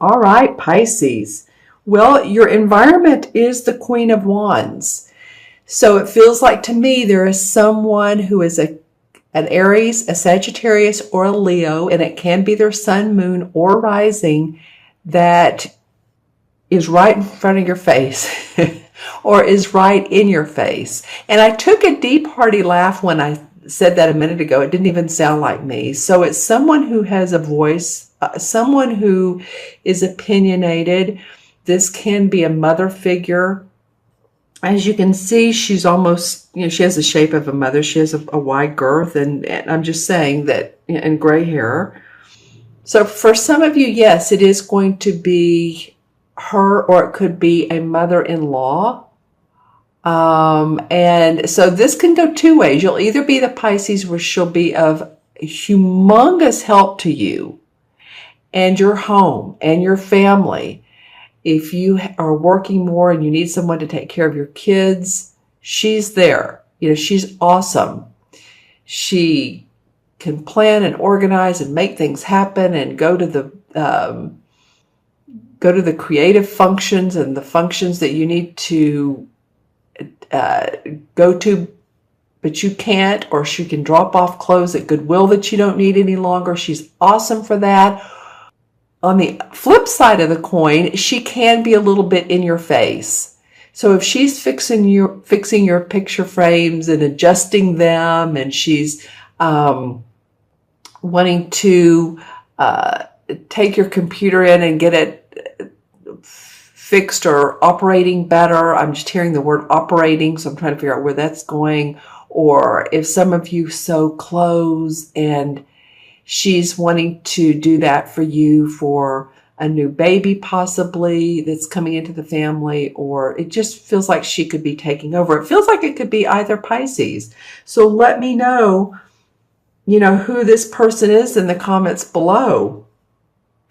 All right, Pisces. Well, your environment is the Queen of Wands. So it feels like to me there is someone who is an Aries, a Sagittarius, or a Leo, and it can be their sun, moon, or rising that is right in front of your face or is right in your face. And I took a deep, hearty laugh when I said that a minute ago. It didn't even sound like me. So it's someone who has a voice, someone who is opinionated. This can be a mother figure. As you can see, she's almost, she has the shape of a mother. She has a wide girth, and I'm just saying that, and gray hair. So for some of you, yes, it is going to be her, or it could be a mother-in-law. And so this can go two ways. You'll either be the Pisces where she'll be of humongous help to you and your home and your family. If you are working more and you need someone to take care of your kids, she's there. She's awesome. She can plan and organize and make things happen and go to the creative functions and the functions that you need to go to, but you can't, or she can drop off clothes at Goodwill that you don't need any longer. She's awesome for that. On the flip side of the coin, she can be a little bit in your face. So if she's fixing your picture frames and adjusting them, and she's wanting to take your computer in and get it fixed or operating better. I'm just hearing the word operating, so I'm trying to figure out where that's going. Or if some of you sew clothes and she's wanting to do that for you for a new baby possibly that's coming into the family, or it just feels like she could be taking over. It feels like it could be either Pisces. So let me know, who this person is in the comments below.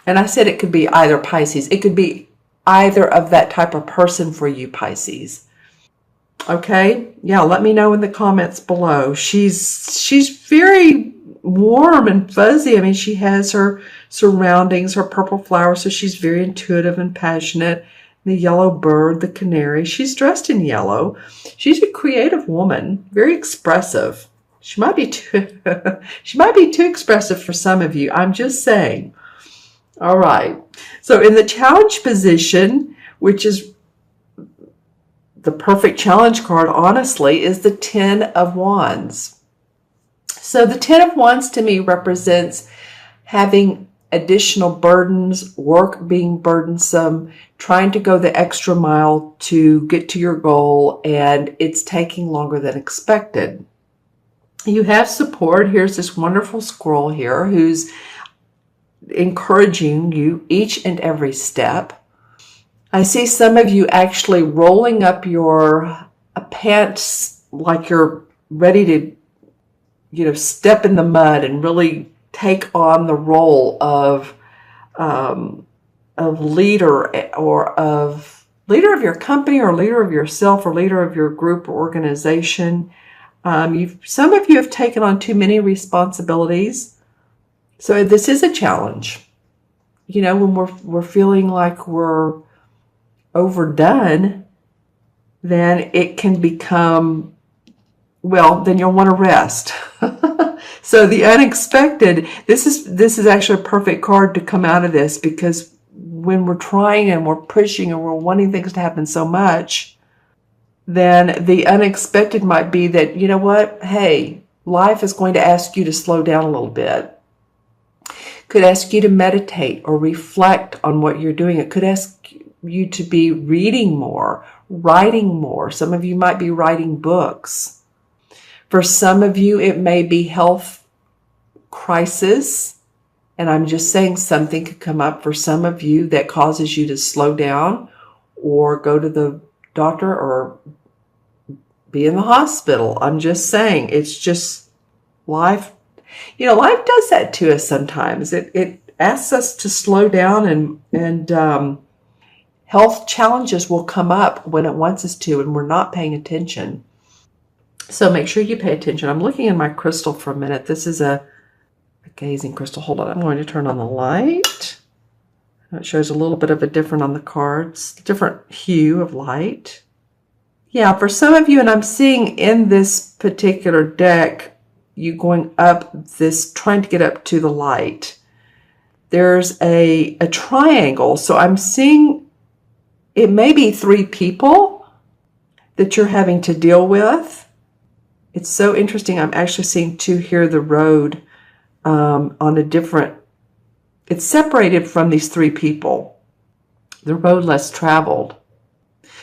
And I said it could be either Pisces. It could be either of that type of person for you, Pisces. Okay? Yeah, let me know in the comments below. She's very warm and fuzzy. I mean, she has her surroundings, her purple flowers, so she's very intuitive and passionate. The yellow bird, the canary, she's dressed in yellow. She's a creative woman, very expressive. She might be too expressive for some of you. I'm just saying. All right. So in the challenge position, which is the perfect challenge card, honestly, is the 10 of Wands. So the 10 of Wands to me represents having additional burdens, work being burdensome, trying to go the extra mile to get to your goal, and it's taking longer than expected. You have support. Here's this wonderful squirrel here who's encouraging you each and every step. I see some of you actually rolling up your pants like you're ready to, step in the mud and really take on the role of leader, or of leader of your company, or leader of yourself, or leader of your group or organization. Some of you have taken on too many responsibilities. So this is a challenge. When we're feeling like we're overdone, then it can become, then you'll want to rest. So the unexpected, this is actually a perfect card to come out of this, because when we're trying and we're pushing and we're wanting things to happen so much, then the unexpected might be that, hey, life is going to ask you to slow down a little bit. Could ask you to meditate or reflect on what you're doing. It could ask you to be reading more, writing more. Some of you might be writing books. For some of you, it may be health crisis. And I'm just saying something could come up for some of you that causes you to slow down or go to the doctor or be in the hospital. I'm just saying, it's just life. Life does that to us sometimes. It asks us to slow down, and health challenges will come up when it wants us to, and we're not paying attention. So make sure you pay attention. I'm looking in my crystal for a minute. This is a gazing crystal. Hold on. I'm going to turn on the light. It shows a little bit of a different on the cards, different hue of light. Yeah, for some of you, and I'm seeing in this particular deck, you going up this, trying to get up to the light. There's a triangle. So I'm seeing it may be 3 people that you're having to deal with. It's so interesting. I'm actually seeing 2 here, the road on a different, it's separated from these 3 people. The road less traveled.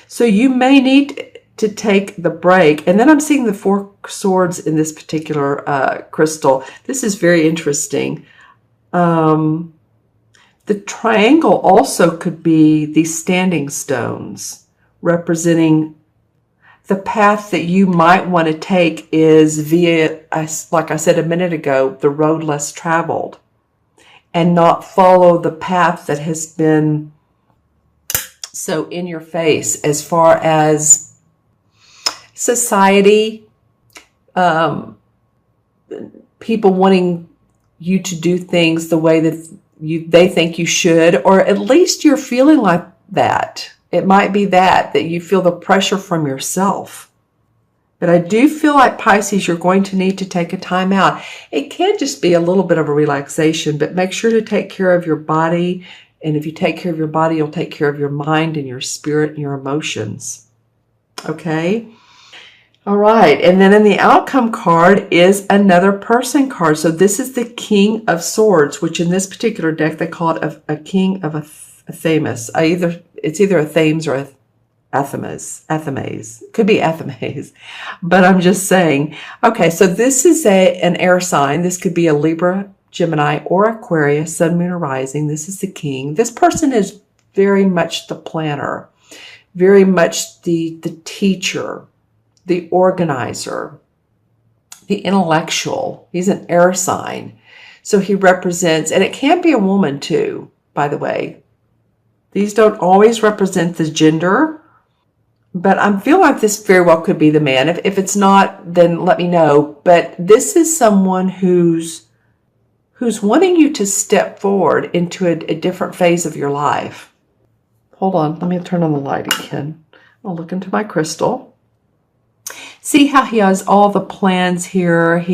So you may need to take the break. And then I'm seeing the 4 swords in this particular crystal. This is very interesting. The triangle also could be these standing stones representing the path that you might want to take is via, like I said a minute ago, the road less traveled, and not follow the path that has been so in your face as far as society, people wanting you to do things the way that they think you should, or at least you're feeling like that. It might be that you feel the pressure from yourself. But I do feel like, Pisces, you're going to need to take a time out. It can just be a little bit of a relaxation, but make sure to take care of your body. And if you take care of your body, you'll take care of your mind and your spirit and your emotions. Okay? All right. And then in the outcome card is another person card. So this is the King of Swords, which in this particular deck, they call it a King of a Themis. It's either a Thames or a Athames. Could be Athames. But I'm just saying. Okay, so this is an air sign. This could be a Libra, Gemini, or Aquarius, Sun, Moon, or Rising. This is the King. This person is very much the planner, very much the teacher, the organizer, the intellectual. He's an air sign. So he represents, and it can be a woman too, by the way. These don't always represent the gender, but I feel like this very well could be the man. If it's not, then let me know. But this is someone who's wanting you to step forward into a different phase of your life. Hold on, let me turn on the light again. I'll look into my crystal. See how he has all the plans here.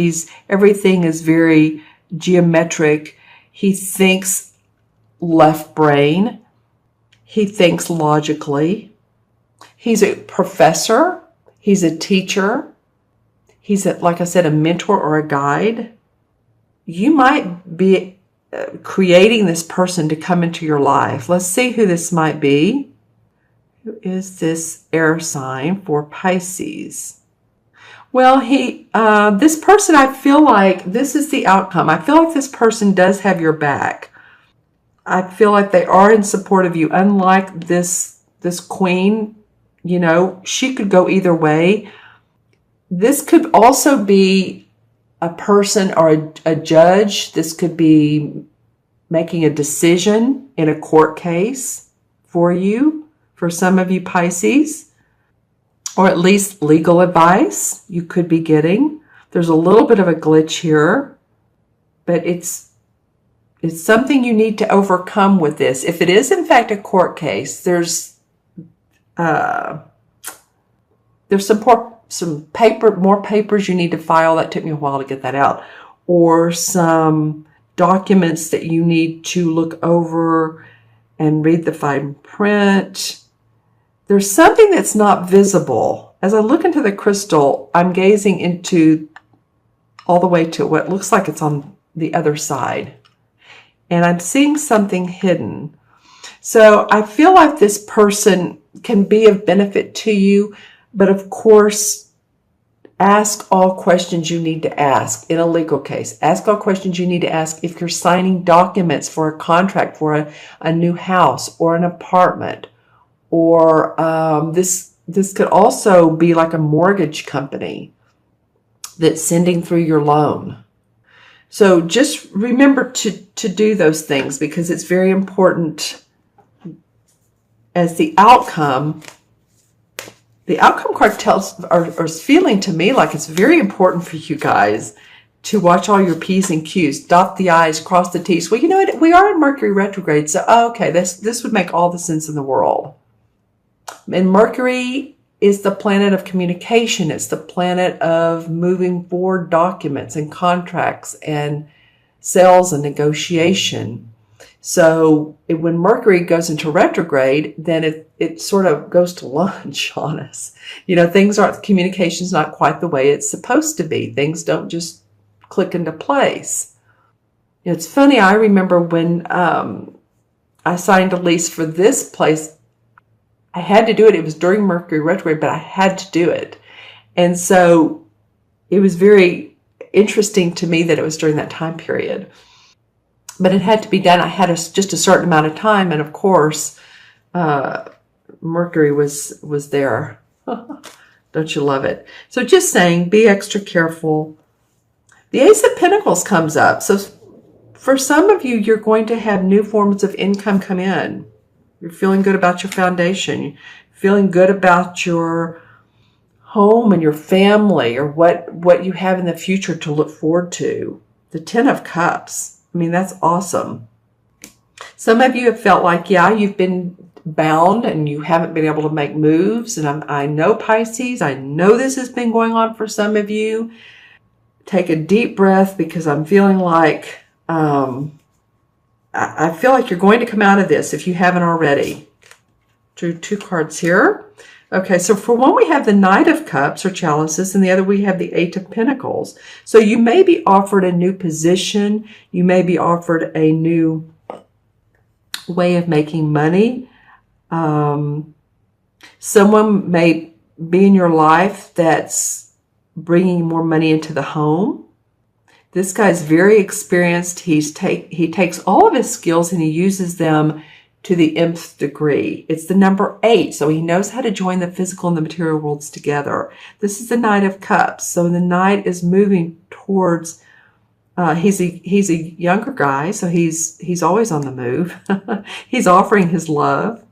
Everything is very geometric. He thinks left brain. He thinks logically. He's a professor. He's a teacher. He's, like I said, a mentor or a guide. You might be creating this person to come into your life. Let's see who this might be. Who is this air sign for Pisces? Well, this person, I feel like this is the outcome. I feel like this person does have your back. I feel like they are in support of you. Unlike this queen, she could go either way. This could also be a person or a judge. This could be making a decision in a court case for you, for some of you Pisces, or at least legal advice you could be getting. There's a little bit of a glitch here, but it's something you need to overcome with this. If it is in fact a court case, there's more papers you need to file. That took me a while to get that out. Or some documents that you need to look over and read the fine print. There's something that's not visible. As I look into the crystal, I'm gazing into all the way to what looks like it's on the other side. And I'm seeing something hidden. So I feel like this person can be of benefit to you, but of course, ask all questions you need to ask in a legal case. Ask all questions you need to ask if you're signing documents for a contract for a new house or an apartment. Or this could also be like a mortgage company that's sending through your loan. So just remember to do those things, because it's very important as the outcome. The outcome card is feeling to me like it's very important for you guys to watch all your P's and Q's, dot the I's, cross the T's. Well, you know what? We are in Mercury retrograde, so okay, this would make all the sense in the world. And Mercury is the planet of communication. It's the planet of moving forward documents and contracts and sales and negotiation. So when Mercury goes into retrograde, then it sort of goes to lunch on us. You know, communication's not quite the way it's supposed to be. Things don't just click into place. It's funny, I remember when I signed a lease for this place, I had to do it. It was during Mercury retrograde, but I had to do it. And so it was very interesting to me that it was during that time period. But it had to be done. I had just a certain amount of time. And of course, Mercury was there. Don't you love it? So just saying, be extra careful. The Ace of Pentacles comes up. So for some of you, you're going to have new forms of income come in. You're feeling good about your foundation. You're feeling good about your home and your family, or what you have in the future to look forward to. The Ten of Cups. I mean, that's awesome. Some of you have felt like, yeah, you've been bound and you haven't been able to make moves. And I know, Pisces, I know this has been going on for some of you. Take a deep breath, because I'm feeling like, I feel like you're going to come out of this if you haven't already. Drew 2 cards here. Okay, so for one, we have the Knight of Cups or chalices, and the other we have the Eight of Pentacles. So you may be offered a new position. You may be offered a new way of making money. Someone may be in your life that's bringing more money into the home. This guy's very experienced. He takes all of his skills and he uses them to the nth degree. It's the number 8, so he knows how to join the physical and the material worlds together. This is the Knight of Cups. So the Knight is moving towards, he's a younger guy, so he's always on the move. He's offering his love.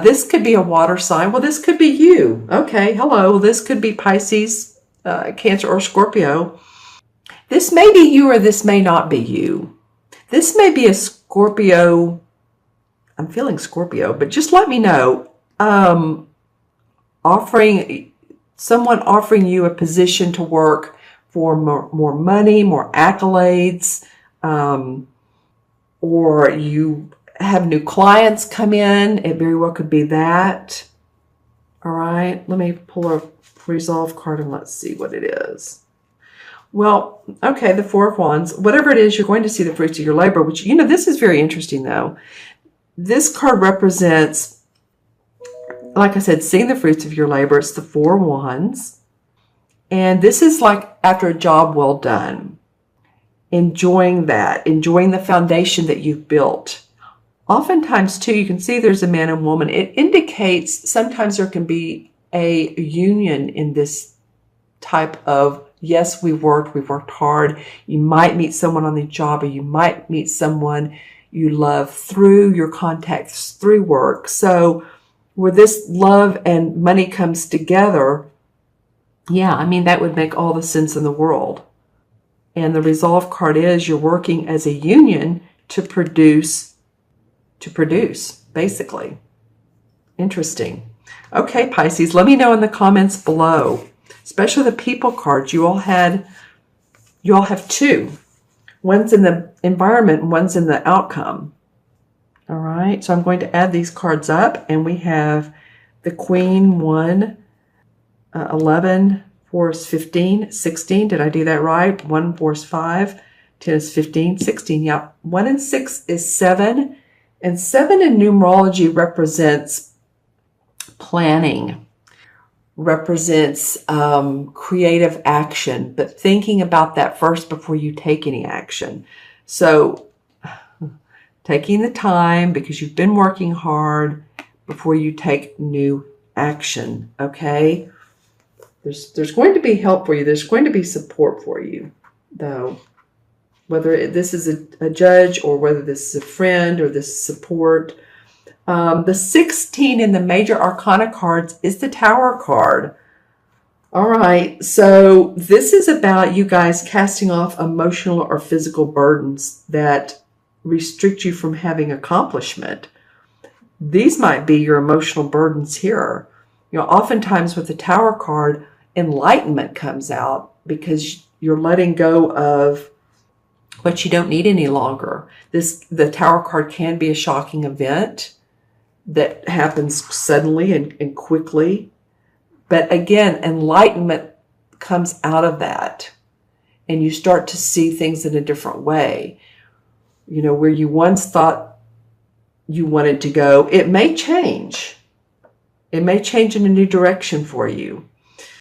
This could be a water sign. Well, this could be you. Okay, hello. This could be Pisces, Cancer, or Scorpio. This may be you, or this may not be you. This may be a Scorpio. I'm feeling Scorpio, but just let me know. Someone offering you a position to work for more money, more accolades, or you have new clients come in. It very well could be that. All right, let me pull a resolve card and let's see what it is. Well, okay, the Four of Wands. Whatever it is, you're going to see the fruits of your labor, which, you know, this is very interesting, though. This card represents, like I said, seeing the fruits of your labor. It's the Four of Wands. And this is like after a job well done. Enjoying that. Enjoying the foundation that you've built. Oftentimes, too, you can see there's a man and woman. It indicates sometimes there can be a union in this type of, yes, we've worked hard. You might meet someone on the job, or you might meet someone you love through your contacts, through work. So where this love and money comes together, yeah, I mean, that would make all the sense in the world. And the resolve card is you're working as a union to produce, basically. Interesting. Okay, Pisces, let me know in the comments below, especially the people cards. You all have 2. One's in the environment and one's in the outcome. All right, so I'm going to add these cards up, and we have the Queen, 1, 11, 4 is 15, 16. Did I do that right? 1, 4 is 5, 10 is 15, 16. Yeah, 1 and 6 is 7. And 7 in numerology represents planning, represents creative action, but thinking about that first before you take any action. So taking the time, because you've been working hard, before you take new action, okay? There's going to be help for you. There's going to be support for you, though. Whether this is a judge, or whether this is a friend, or this is support. The 16 in the major arcana cards is the Tower card. All right. So this is about you guys casting off emotional or physical burdens that restrict you from having accomplishment. These might be your emotional burdens here. Oftentimes with the Tower card, enlightenment comes out because you're letting go of what you don't need any longer. The Tower card can be a shocking event that happens suddenly and quickly. But again, enlightenment comes out of that, and you start to see things in a different way. Where you once thought you wanted to go, it may change. It may change in a new direction for you.